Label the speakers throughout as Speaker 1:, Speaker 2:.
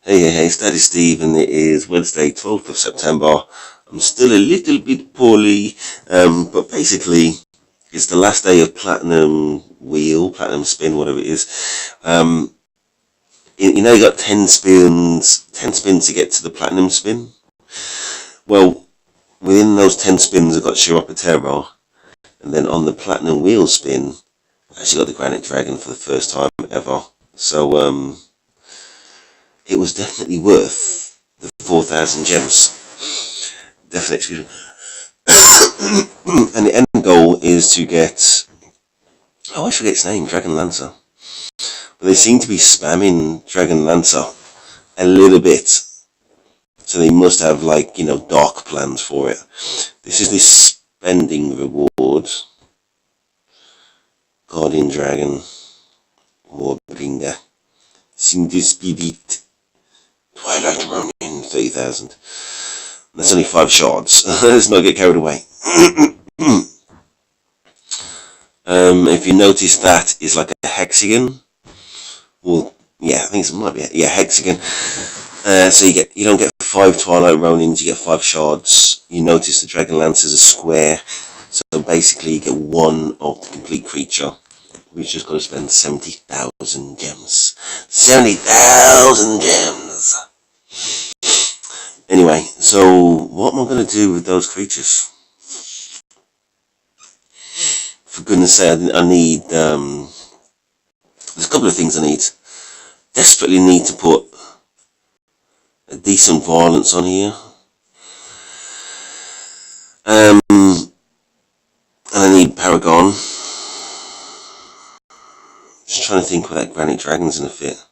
Speaker 1: Hey, it's Daddy Steve, and it is Wednesday, 12th of September. I'm still a little bit poorly, but basically, it's the last day of Platinum Spin, whatever it is. You know, you got 10 spins to get to the Platinum Spin. Well, within those 10 spins, I got CHRIPOTERA, and then on the Platinum Wheel Spin, I actually got the GRANITE DRAGON for the first time ever. So, it was definitely worth the 4,000 gems. Definitely, excuse me. And the end goal is to get, I forget its name, Dragon Lancer. But they seem to be spamming Dragon Lancer a little bit. So they must have, like, dark plans for it. This is the spending reward. Guardian Dragon. Warbringer. Sindispidit. Twilight Ronin, 30,000. That's only 5 shards. Let's not get carried away. If you notice, that is like a hexagon. Well, yeah, I think it might be hexagon. So you don't get 5 Twilight Ronins, you get 5 shards. You notice the Dragon Lance is a square. So basically you get 1 of the complete creature. We've just got to spend 70,000 gems. 70,000 gems! Anyway, so what am I going to do with those creatures? For goodness sake, I need, there's a couple of things I need. Desperately need to put a decent violence on here. And I need Paragon. Just trying to think where that Granite Dragon's going to fit.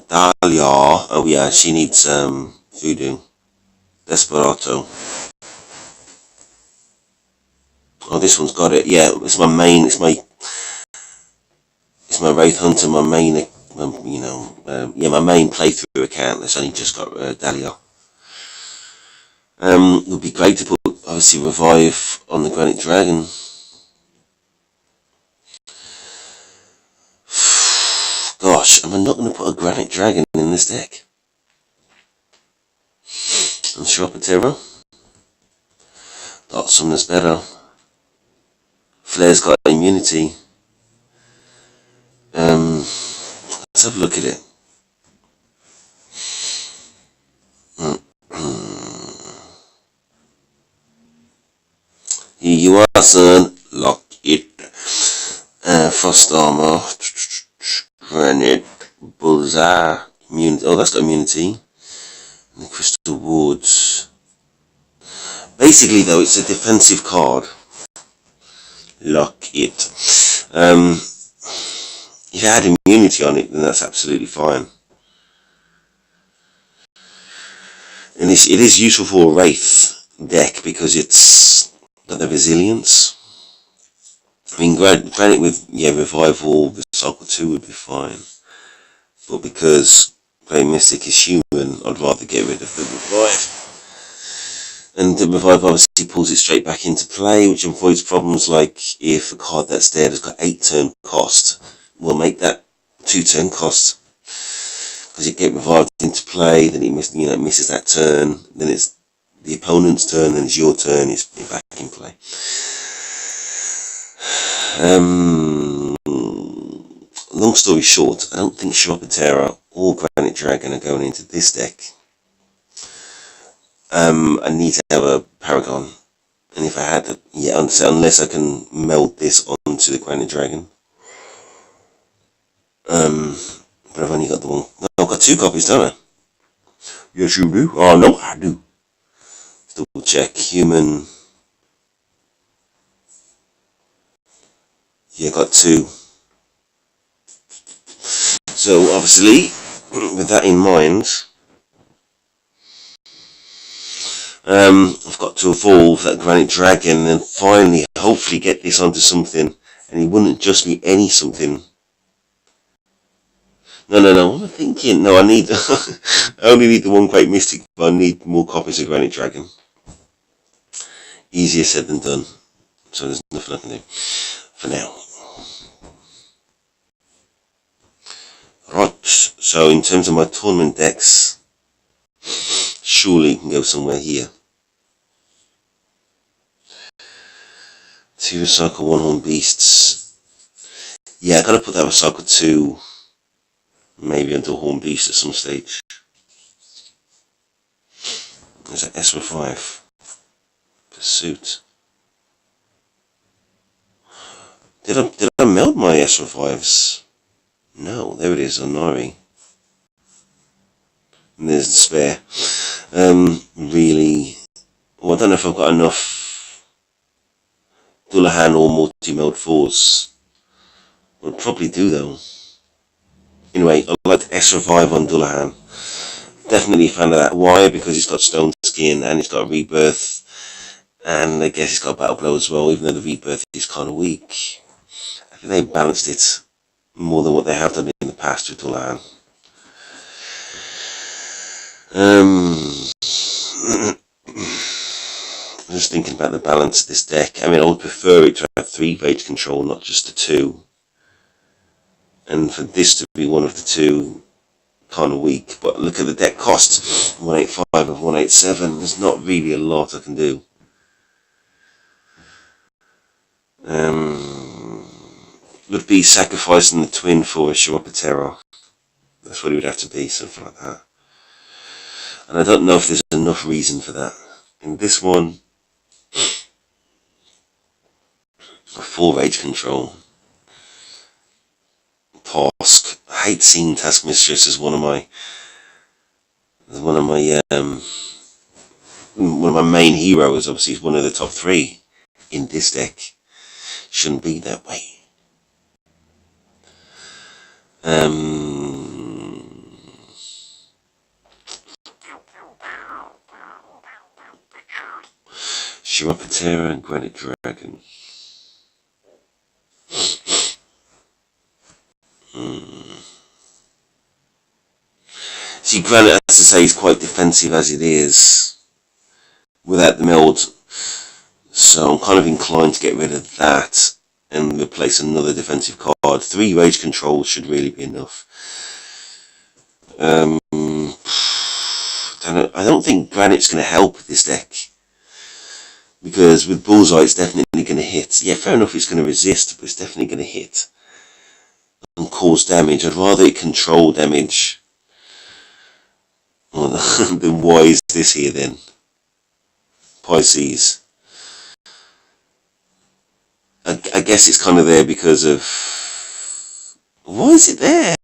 Speaker 1: Dahlia, oh yeah, she needs Voodoo. Desperado. Oh, this one's got it. Yeah, it's my main. It's my Wraith Hunter. My main, my main playthrough account. That's only just got Dahlia. It would be great to put obviously Revive on the Granite Dragon. Gosh, am I not going to put a Granite Dragon in this deck? And CHRIPOTERA. Got something that's better. Flair's got immunity. Let's have a look at it. Here you are, son. Lock it. Frost Armor. Granite, Bullseye, immunity. Oh, that's got immunity. And the Crystal Wards. Basically, though, it's a defensive card. Lock it. If it had immunity on it, then that's absolutely fine. And it is useful for a Wraith deck because it's got the resilience. I mean, Granite with Revival, the Cycle 2 would be fine. But because Great Mystic is human, I'd rather get rid of the Revive. And the Revive obviously pulls it straight back into play, which avoids problems like if a card that's there has got 8 turn cost, we'll make that 2 turn cost. Because you get Revived into play, then it misses that turn, then it's the opponent's turn, then it's your turn, it's back in play. Long story short, I don't think CHRIPOTERA or Granite Dragon are going into this deck. I need to have a Paragon, and if I had to, unless I can meld this onto the Granite Dragon. But I've only got the one. No, I've got 2 copies, don't I? Yes, you do. Oh no, I do. Let's double check. Human. Yeah, got 2. So obviously, with that in mind, I've got to evolve that Granite Dragon and finally, hopefully, get this onto something. And it wouldn't just be any something. No. What am I thinking? No, I need. I only need the one Great Mystic, but I need more copies of Granite Dragon. Easier said than done. So there's nothing I can do for now. Right, so in terms of my tournament decks, surely you can go somewhere here. 2 Recycle 1 Horn Beasts. Yeah, I gotta put that Recycle 2 maybe onto Horn Beast at some stage. There's an S5 Pursuit. Did I meld my S5s? No, there it is on Nari. And there's the spare. Really, well, I don't know if I've got enough Dullahan or multi-meld 4s. Well, probably do though. Anyway, I like the S5 on Dullahan. Definitely a fan of that. Why? Because it's got Stone Skin and it's got Rebirth. And I guess it's got Battle Blow as well, even though the Rebirth is kind of weak. I think they balanced it more than what they have done in the past with Dullahan. I'm just thinking about the balance of this deck. I mean, I would prefer it to have 3 Rage Control, not just the 2. And for this to be one of the 2, kind of weak. But look at the deck cost, 185 of 187. There's not really a lot I can do. Would be sacrificing the twin for a CHRIPOTERA. That's what it would have to be, something like that. And I don't know if there's enough reason for that. In this one, a 4 Rage Control. Task. I hate seeing Task Mistress as one of my main heroes. Obviously, it's one of the top 3 in this deck. Shouldn't be that way. CHRIPOTERA and GRANITE DRAGON. See, Granite, as I say, is quite defensive as it is without the meld, so I'm kind of inclined to get rid of that and replace another defensive card. 3 Rage Control should really be enough. I don't think Granite's going to help this deck, because with Bullseye it's definitely going to hit. Yeah, fair enough, it's going to resist, but it's definitely going to hit and cause damage. I'd rather it control damage. Well, then why is this here then? Pisces. I guess it's kind of there because of... Why is it there?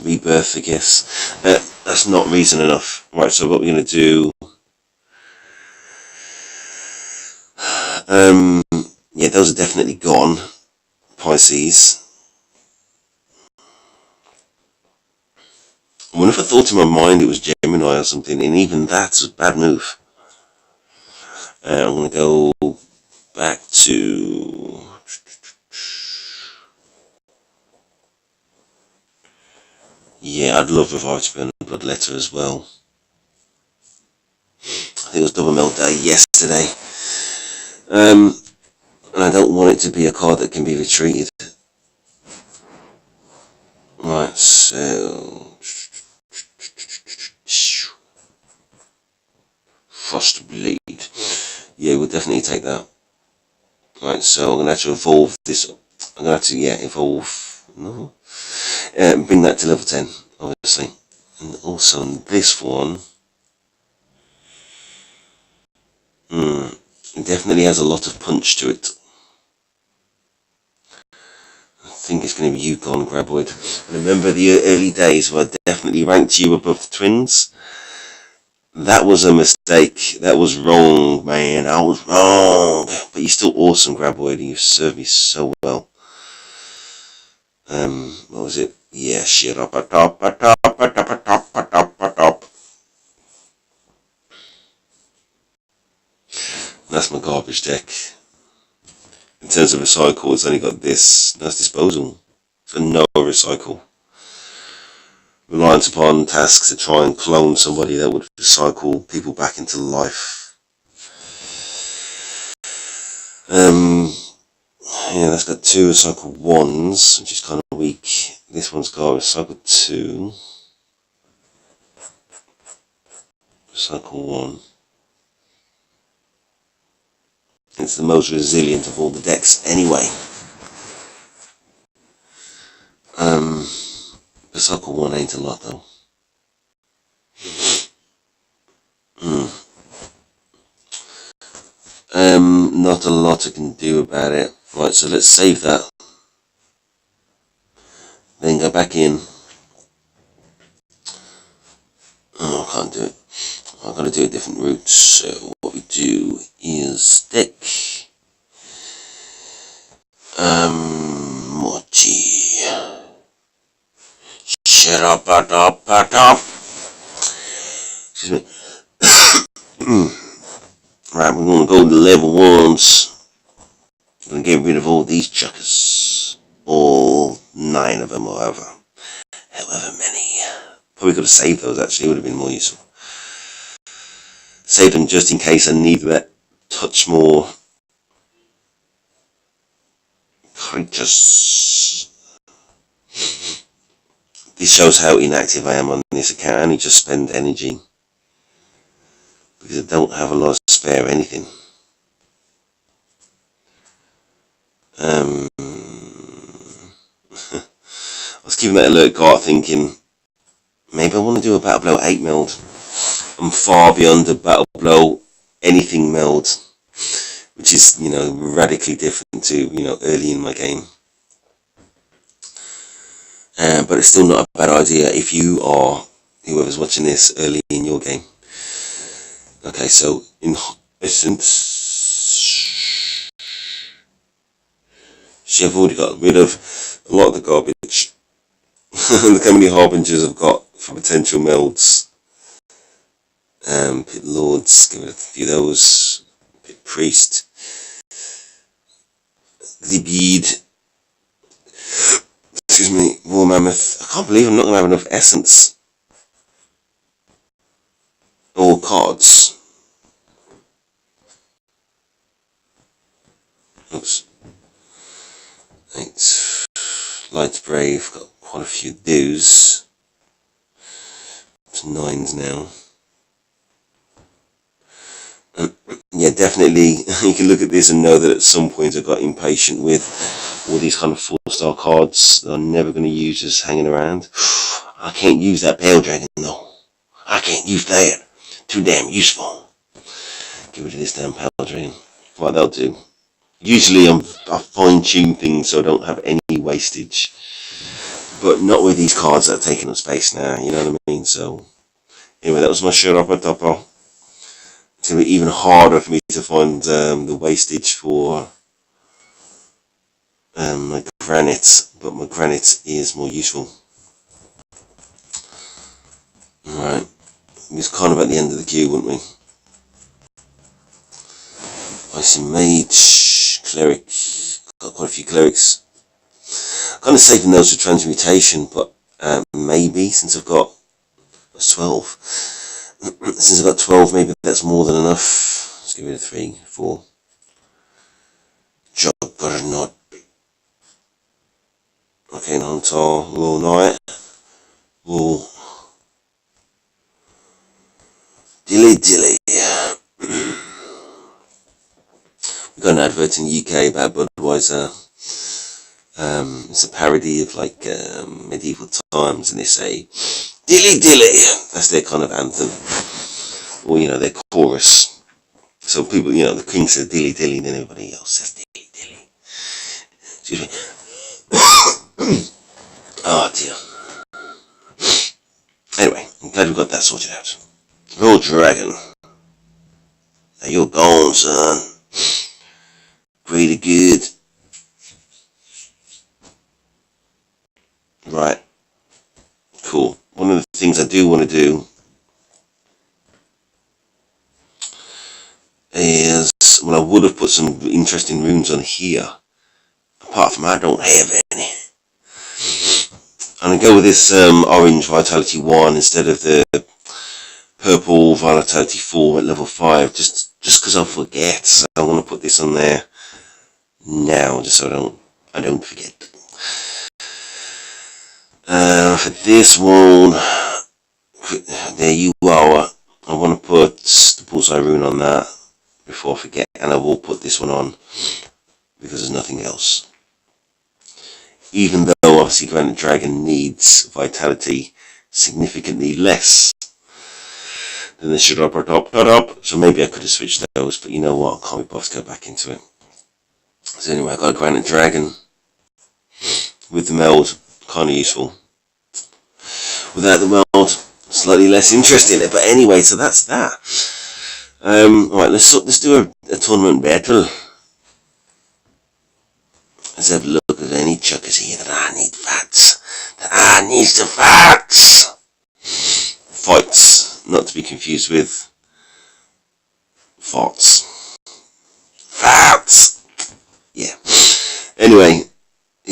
Speaker 1: Rebirth, I guess. That's not reason enough. Right, so what we're going to do... yeah, those are definitely gone. Pisces. I wonder if I thought in my mind it was Gemini or something, and even that's a bad move. I'm going to go back to... Yeah, I'd love Revive to be on the Bloodletter as well. I think it was Double Melt Day yesterday. And I don't want it to be a card that can be retreated. Right, so... Frost Bleed. Yeah, we'll definitely take that. Right, so I'm going to have to evolve this. I'm going to have to, yeah, evolve. No. Bring that to level 10, obviously. And also on this one, it definitely has a lot of punch to it. I think it's going to be Yukon Graboid. Remember the early days where I definitely ranked you above the twins? That was a mistake. That was wrong, man. I was wrong. But you're still awesome, Graboid, and you've served me so well. What was it? Yeah, shit up a top. That's my garbage deck. In terms of recycle, it's only got this. That's disposal. It's got no recycle. reliant upon tasks to try and clone somebody that would recycle people back into life. Yeah, that's got 2 recycle 1s, which is kind of weak. This one's got recycle 2, recycle 1. It's the most resilient of all the decks anyway. Recycle 1 ain't a lot though. Not a lot I can do about it. Right, so let's save that. Then go back in. Oh, I can't do it. I've got to do a different route. So what we do is deck. Mochi. Shut up, excuse me. Right, we're going to go to level 1s. I'm going to get rid of all these chuckers. All 9 of them, or however many. Probably could have saved those actually, it would have been more useful. Save them just in case I need that touch more creatures. This shows how inactive I am on this account. I only just spend energy because I don't have a lot of spare anything. I was keeping that alert guard thinking maybe I want to do a Battle Blow 8 meld. I'm far beyond a Battle Blow anything meld, which is, you know, radically different to, you know, early in my game. But it's still not a bad idea if you are, whoever's watching this, early in your game. Okay, so in essence, see, I've already got rid of a lot of the garbage. Look how many harbingers I've got for potential melds. Pit lords, give it a few of those. Pit priest, the bead. Excuse me, war mammoth. I can't believe I'm not going to have enough essence or cards. Oops. 8. Light brave, got quite a few dues. It's 9s now. Yeah, definitely you can look at this and know that at some point I got impatient with all these kind of 4-star cards that I'm never going to use just hanging around. I can't use that Pale Dragon though. I can't use that. Too damn useful. Get rid of this damn Pale Dragon. Right, that'll do. Usually I fine-tune things so I don't have any wastage. But not with these cards that are taking up space now, you know what I mean? So, anyway, that was my shirt up at Topo. It's going to be even harder for me to find the wastage for my granite, but my granite is more useful. Alright, we was kind of at the end of the queue, weren't we? Icy Mage, Cleric, got quite a few Clerics. Kind of saving those for transmutation, but maybe, since I've got 12, since I've got 12, maybe that's more than enough. Let's give it a 3, 4. Juggernaut. Okay, Nantar, Royal Knight, Royal Dilly. We got an advert in the UK about Budweiser. It's a parody of like medieval times, and they say dilly. That's their kind of anthem, or you know, their chorus. So people, you know, the king says dilly, then everybody else says dilly. Excuse me. Oh dear. Anyway, I'm glad we got that sorted out. Royal Dragon. Now you're gone, son. Greater good. Right. Cool. One of the things I do want to do is, well, I would have put some interesting runes on here. Apart from I don't have any. I'm going to go with this orange Vitality 1 instead of the purple Vitality 4 at level 5, just because I'll forget. So I'm going to put this on there now, just so I don't forget. For this one, there you are. I want to put the bullseye rune on that before I forget, and I will put this one on because there's nothing else. Even though obviously Granite Dragon needs vitality significantly less than the Shut-Up, so maybe I could have switched those, but you know what, I can't be bothered to go back into it. So anyway, I got a Granite Dragon with the meld, kind of useful. Without the meld, slightly less interesting. But anyway, so that's that. Right, let's do a tournament battle. Let's have a look at any chuckers here that I need facts. That I need the facts. Fights, not to be confused with farts. Facts. Yeah. Anyway,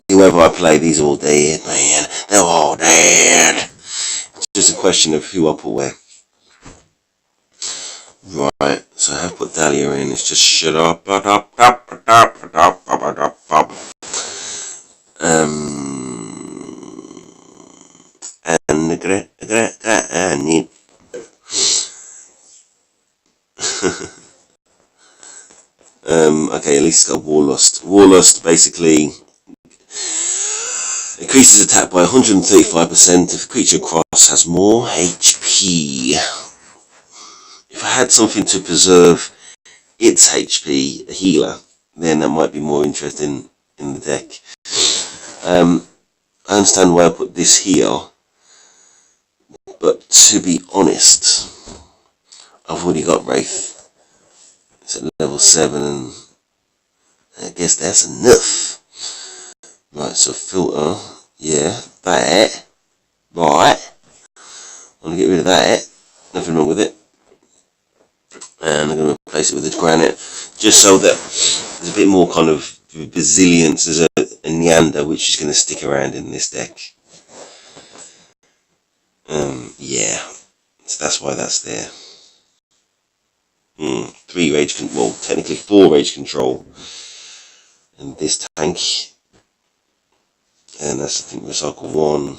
Speaker 1: whoever I play, these are all dead, man. They're all dead. It's just a question of who I put where. Right, so I have put Dahlia in. It's just shut up. And granite. Okay, at least it's got Warlust. Warlust basically increases attack by 135% if the creature across has more HP. If I had something to preserve its HP, a healer, then that might be more interesting in the deck. I understand why I put this here, but to be honest, I've already got Wraith. It's at level 7 and I guess that's enough. Right, so filter, yeah, that, right, I want to get rid of that, nothing wrong with it, and I'm going to replace it with a granite, just so that there's a bit more kind of resilience. There's a Neander which is going to stick around in this deck. Yeah, so that's why that's there. 3 rage control, well, technically 4 rage control, and this tank, and that's, I think, recycle 1.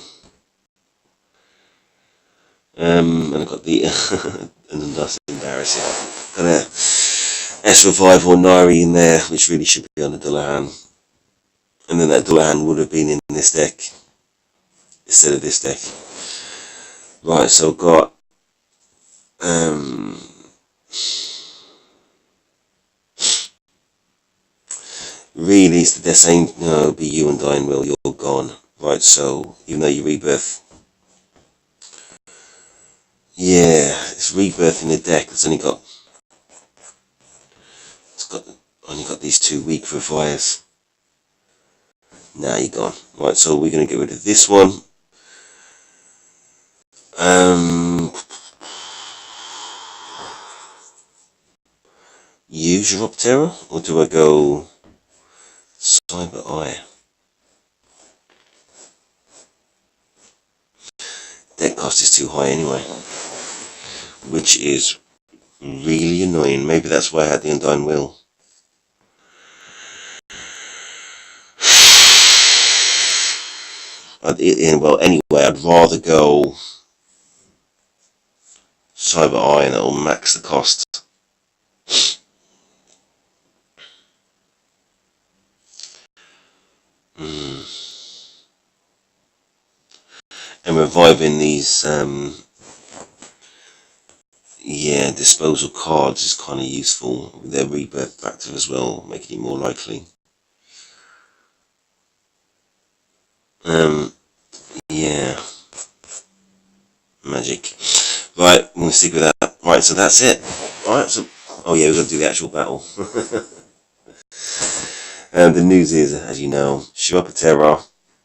Speaker 1: And I've got the, and that's embarrassing, got a S-Revive or Nairi in there, which really should be on the Dullahan, and then that Dullahan would have been in this deck, instead of this deck. Right, so I've got, really, they're saying, no, it'll be you and Dying Will, you're gone. Right, so, even though you rebirth, yeah, it's rebirth in the deck. It's only got these 2 weak revives. Now you're gone. Right, so we're gonna get rid of this one. Use CHRIPOTERA, or do I go Cyber Eye? Deck cost is too high anyway, which is really annoying. Maybe that's why I had the Undying Will. Well, anyway, I'd rather go Cyber Eye, and it'll max the cost. And reviving these, yeah, disposal cards is kind of useful with their rebirth factor as well, making it more likely. Yeah, magic. Right, I'm gonna stick with that. Right, so that's it. Right, so, oh yeah, we're gonna do the actual battle. The news is, as you know, CHRIPOTERA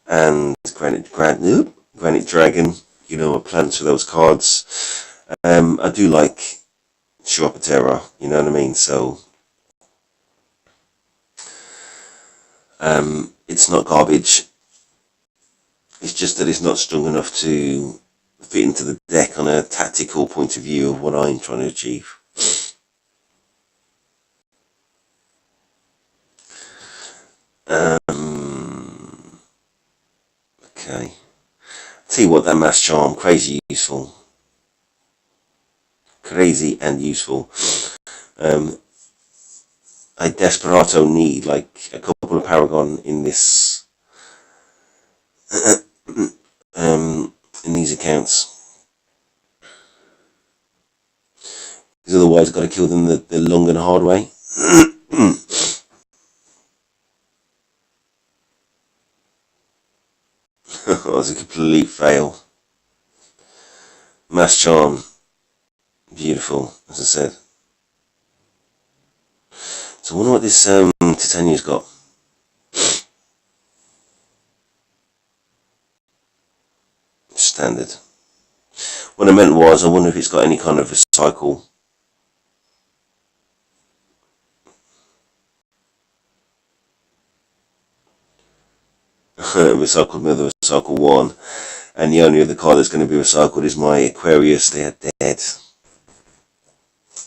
Speaker 1: and Granite Dragon, you know, are plans for those cards. I do like CHRIPOTERA, you know what I mean, so it's not garbage. It's just that it's not strong enough to fit into the deck on a tactical point of view of what I'm trying to achieve. Okay. Tell you what, that Mass Charm, crazy useful. Crazy and useful. I desperado need like a couple of Paragon in this in these accounts, because otherwise I've got to kill them the long and hard way. Oh, it's a complete fail. Mass Charm, beautiful, as I said. So I wonder what this Titania's got. Standard. What I meant was, I wonder if it's got any kind of recycle. Recycled Mother, Recycle 1. And the only other card that's going to be recycled is my Aquarius. They are dead.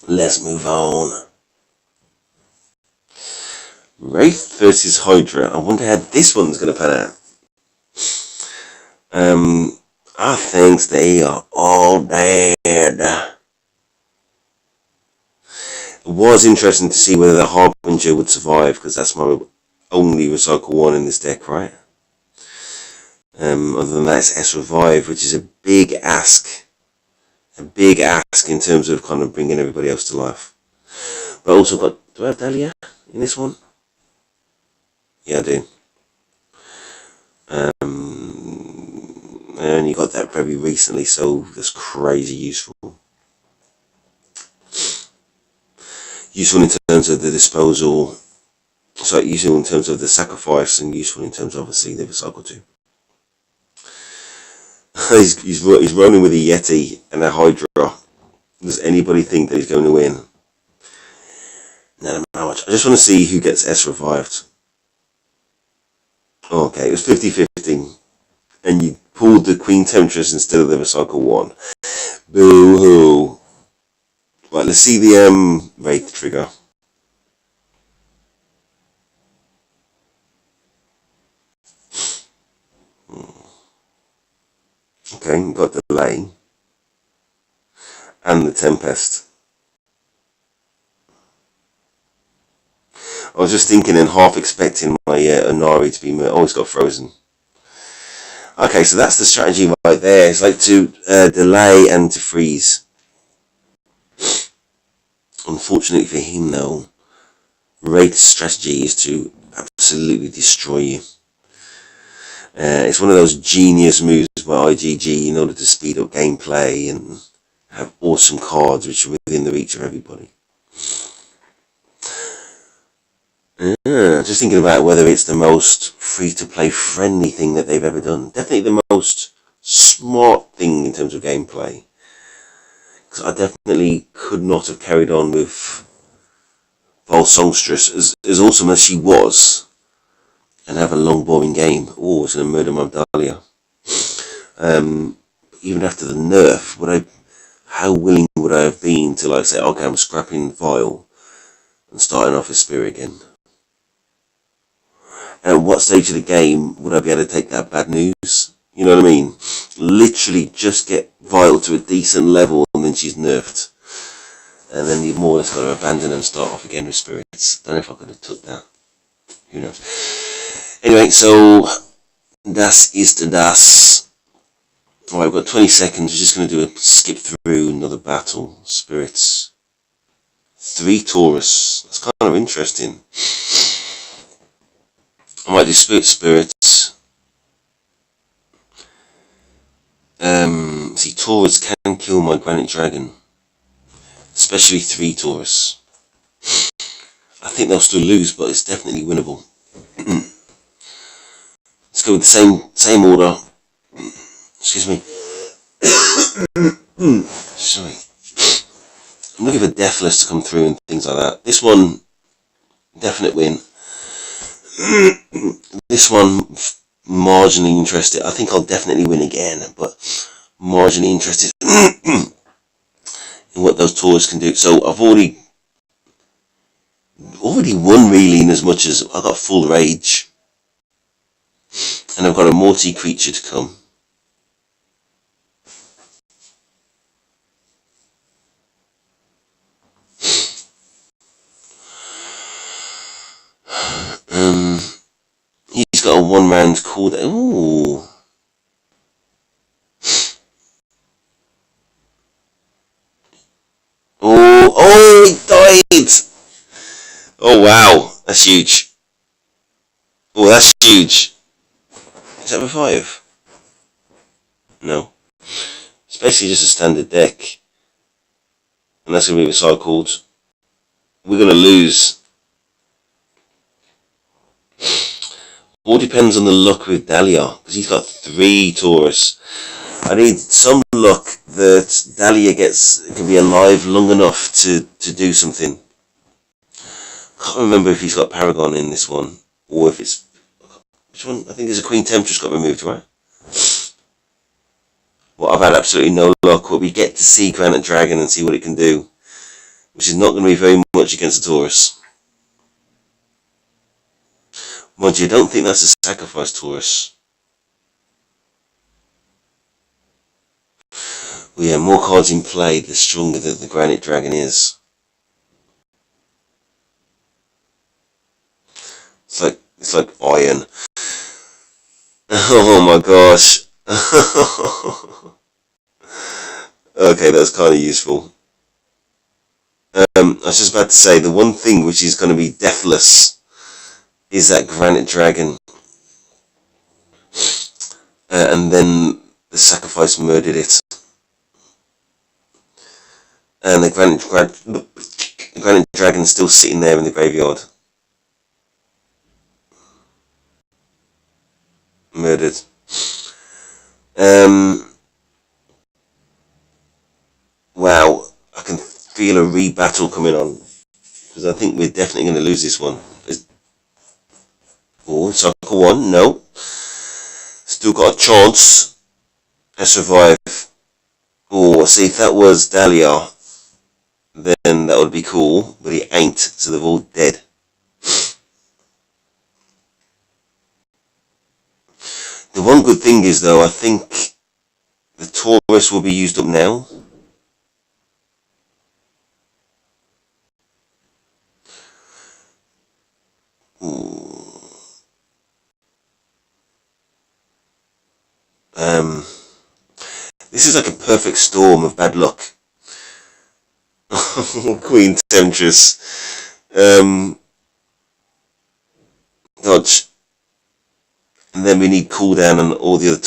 Speaker 1: Let's move on. Wraith versus Hydra. I wonder how this one's going to pan out. I think they are all dead. It was interesting to see whether the Harbinger would survive, because that's my only recycle one in this deck, right? Other than that, it's S Revive, which is a big ask. A big ask in terms of kind of bringing everybody else to life. But I also got, do I have Dahlia in this one? Yeah, I do. I only got that very recently, so that's crazy useful. Useful in terms of the disposal, sorry, useful in terms of the sacrifice, and useful in terms of obviously the recycle too. he's rolling with a Yeti and a Hydra. Does anybody think that he's going to win? No, not much. I just want to see who gets S revived. Oh, okay, it was 50-50. And you pulled the Queen Temptress instead of the recycle one. Boo-hoo. Right, let's see the Wraith trigger. Okay, got the delay. And the Tempest. I was just thinking and half expecting my Inari to be... Oh, it's got frozen. Okay, so that's the strategy right there. It's like to delay and to freeze. Unfortunately for him, though, Wraith's strategy is to absolutely destroy you. It's one of those genius moves by IGG in order to speed up gameplay and have awesome cards which are within the reach of everybody. Just thinking about whether it's the most free-to-play friendly thing that they've ever done. Definitely the most smart thing in terms of gameplay. Because I definitely could not have carried on with Vol Songstress, as awesome as she was, and have a long boring game. Oh, it's going to murder my Dahlia. Even after the nerf, how willing would I have been to like say, okay, I'm scrapping Vile and starting off with Spirit again? And at what stage of the game would I be able to take that bad news? You know what I mean? Literally just get Vile to a decent level and then she's nerfed. And then you've more or less got to abandon and start off again with Spirits. Don't know if I could have took that. Who knows? Anyway, so das ist das. Alright, we've got 20 seconds. We're just going to do a skip through another battle. Spirits. 3 Taurus. That's kind of interesting. I might do Spirits. See, Taurus can kill my Granite Dragon. Especially 3 Taurus. I think they'll still lose, but it's definitely winnable. Let's go with the same order. Excuse me. Sorry. I'm looking for Deathless to come through and things like that. This one, definite win. This one, marginally interested. I think I'll definitely win again, but marginally interested in what those Taurus can do. So I've already won really, in as much as I got full rage, and I've got a multi-creature to come. He's got a 1 round call. Ooh. Oh, he died! Oh wow, that's huge. Oh, that's huge. Is that a 5? No. It's basically just a standard deck. And that's going to be recycled. We're going to lose. All depends on the luck with Dahlia, because he's got 3 Taurus. I need some luck that Dahlia can be alive long enough to do something. I can't remember if he's got Paragon in this one, or if it's... Which one? I think there's a Queen Temptress got removed, right? Well, I've had absolutely no luck, but we get to see Granite Dragon and see what it can do, which is not going to be very much against a Taurus. Mind you, I don't think that's a sacrifice Taurus. Well, yeah, more cards in play, the stronger the Granite Dragon is. It's like iron. Oh my gosh. Okay, that's kind of useful. I was just about to say, the one thing which is going to be deathless is that Granite Dragon. And then the sacrifice murdered it. And the Granite Dragon's still sitting there in the graveyard. Murdered. Wow, I can feel a re-battle coming on, because I think we're definitely going to lose this one. Oh, cycle 1, no. Still got a chance to survive. Oh, see, if that was Dahlia, then that would be cool, but he ain't, so they're all dead. The one good thing is, though, I think the Taurus will be used up now. This is like a perfect storm of bad luck. Queen Temptress. Dodge. And then we need cooldown on all the other...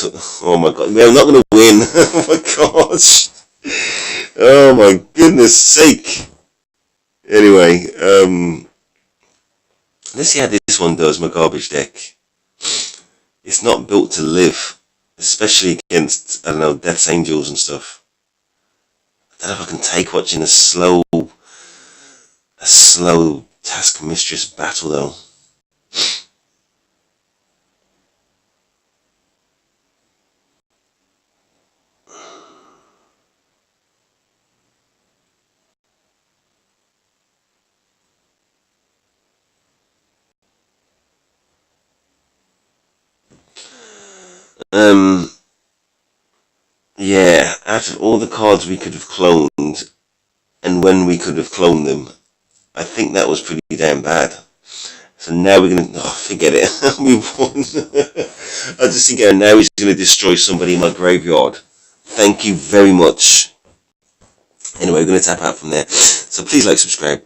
Speaker 1: Oh my god, we're not going to win. Oh my gosh. Oh my goodness sake. Anyway, let's see how this one does, my garbage deck. It's not built to live, especially against, I don't know, Death's Angels and stuff. I don't know if I can take watching a slow Task Mistress battle though. Yeah, out of all the cards we could have cloned, and when we could have cloned them, I think that was pretty damn bad. So now we're gonna, forget it, we won. I just think now he's gonna destroy somebody in my graveyard. Thank you very much. Anyway, we're gonna tap out from there. So please like, subscribe.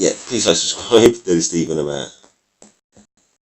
Speaker 1: Yeah, please like, subscribe. There's Stephen, I'm out.